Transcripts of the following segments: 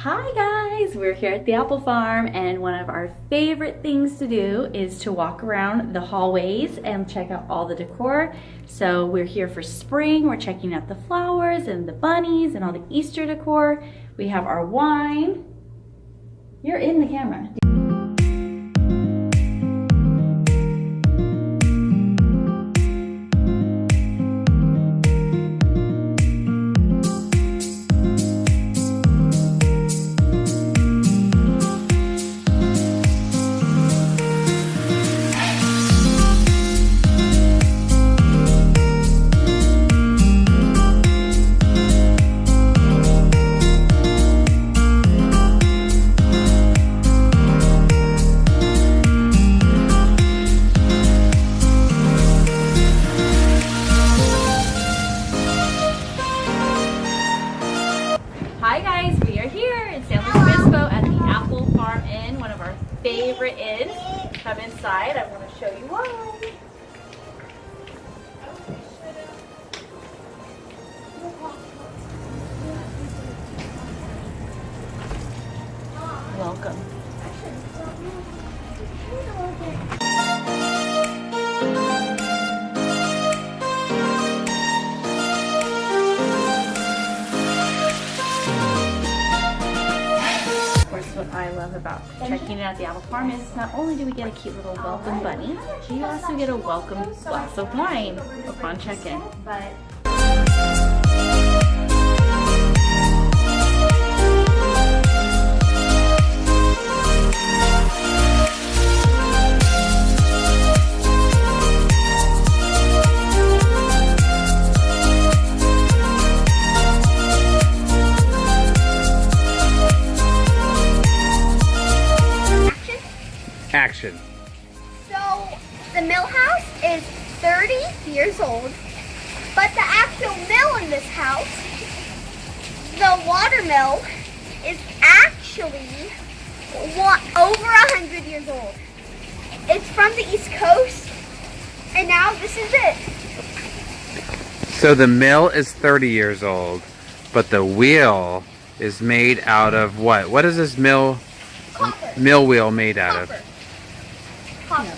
Hi guys, we're here at the apple farm and one of our favorite things to do is to walk around the hallways and check out all the decor. So we're here for spring, we're checking out the flowers and the bunnies and all the Easter decor. We have our wine. You're in the camera. Hi guys, we are here in San Luis Obispo at the Apple Farm Inn, one of our favorite inns. Come inside, I want to show you why. Welcome. What I love about checking in at the apple farm is not only do we get a cute little welcome bunny, you also get a welcome glass of wine upon check-in. Action. So, the mill house is 30 years old, but the actual mill in this house, the water mill, is actually over 100 years old. It's from the East Coast, and now this is it. So the mill is 30 years old, but the wheel is made out of what? What is this mill wheel made out of? Copper.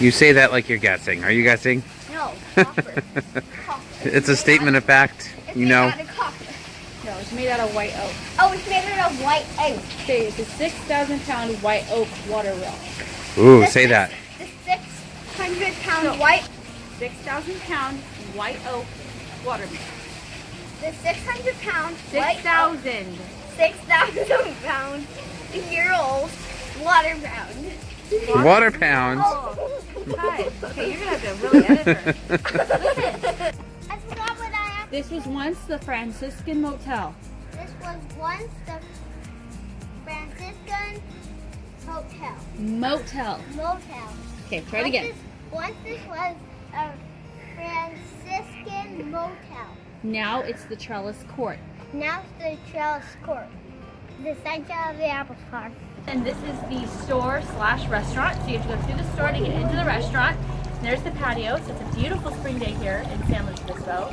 You say that like you're guessing. Are you guessing? No, copper. Copper. It's a statement of fact. You know. Made out of copper. No, it's made out of white oak. Oh, it's made out of white oak. Okay, it's a 6,000-pound white oak water wheel. Ooh, say that. The 600-pound white. 6,000-pound white oak water wheel. The 600-pound 6,000. 6,000-pound year-old water pound. Water pounds. Oh. Hi. Okay, you're gonna have to really edit her. I forgot what I have. This was once the Franciscan Motel. This was once the Franciscan Hotel. Motel. Motel. Okay, try it again. Once this was a Franciscan motel. Now it's the Trellis Court. Now it's the Trellis Court. The center of the apple farm. And this is the store/restaurant. So you have to go through the store to get into the restaurant. And there's the patio. So it's a beautiful spring day here in San Luis Obispo.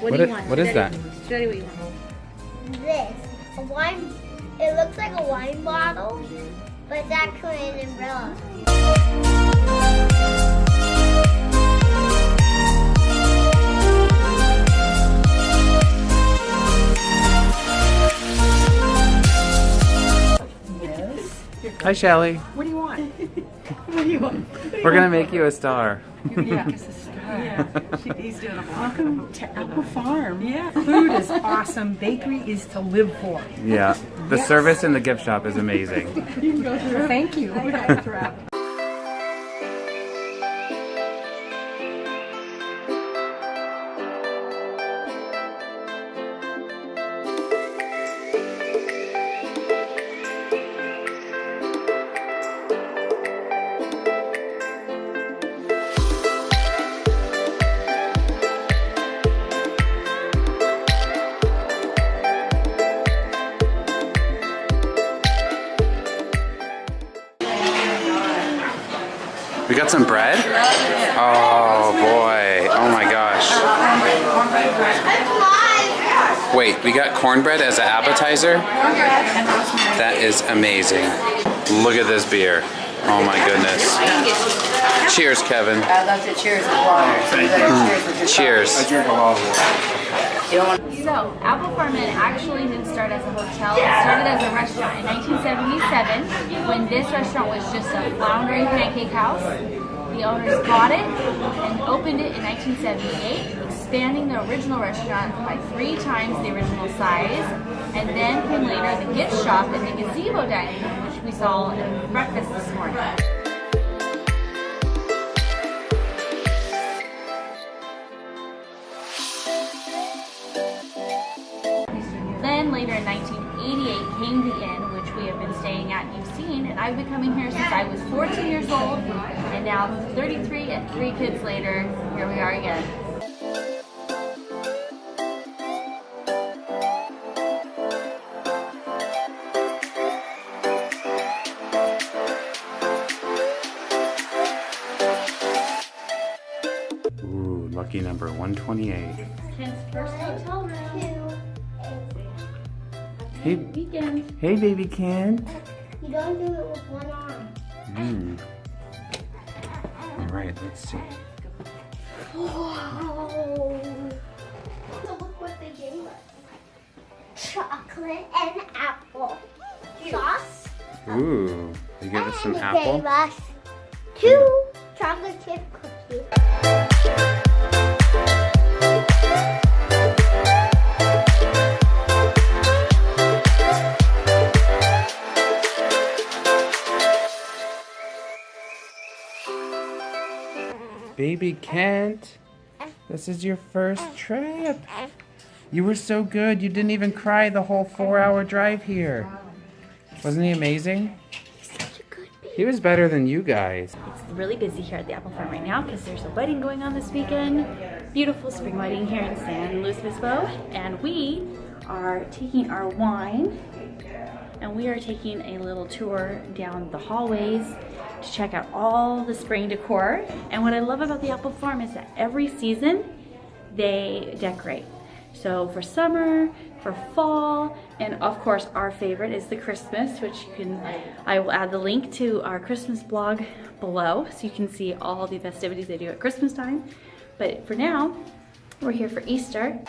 What do you want? What is that? Show you what you want. This, a wine, it looks like a wine bottle, but it's actually an umbrella. Hi, Shelly. What do you want? What do you want? We're gonna make you a star. Yeah. He's doing a welcome to Apple Farm. Yeah. Food is awesome. Bakery is to live for. Yeah. The service in the gift shop is amazing. You can go through. Thank you. We got some bread? Oh boy. Oh my gosh. Wait, we got cornbread as an appetizer? That is amazing. Look at this beer. Oh my goodness. Cheers, Kevin. I'd love to cheers with water. Cheers. So, Apple Farm Inn actually didn't start as a hotel. It started as a restaurant in 1977 when this restaurant was just a floundering pancake house. The owners bought it and opened it in 1978, expanding the original restaurant by 3 times the original size. And then came later the gift shop and the gazebo dining room, which we saw at breakfast this morning. Then later in 1988 came the inn, which we have been staying at and you've seen, and I've been coming here since I was 14 years old, and now 33 and 3 kids later, here we are again. Ooh, lucky number 128. Ken's first hotel room. Hey, Weekend. hey, baby Ken. You don't do it with one arm. All right, let's see. Whoa. So look what they gave us. Chocolate and apple. Sauce. Ooh, they gave us some And apple. they gave us 2 chocolate chip cookies. Baby Kent, this is your first trip. You were so good, you didn't even cry the whole 4-hour drive here. Wasn't he amazing? He was better than you guys. It's really busy here at the Apple Farm right now because there's a wedding going on this weekend. Beautiful spring wedding here in San Luis Obispo. And we are taking our wine and we are taking a little tour down the hallways to check out all the spring decor. And what I love about the Apple Farm is that every season they decorate. So for summer, for fall, and of course our favorite is the Christmas, which you can, I will add the link to our Christmas blog below so you can see all the festivities they do at Christmas time. But for now, we're here for Easter.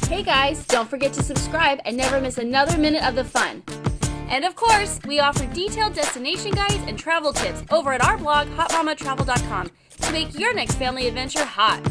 Hey guys, don't forget to subscribe and never miss another minute of the fun. And of course, we offer detailed destination guides and travel tips over at our blog, HotMamaTravel.com, to make your next family adventure hot.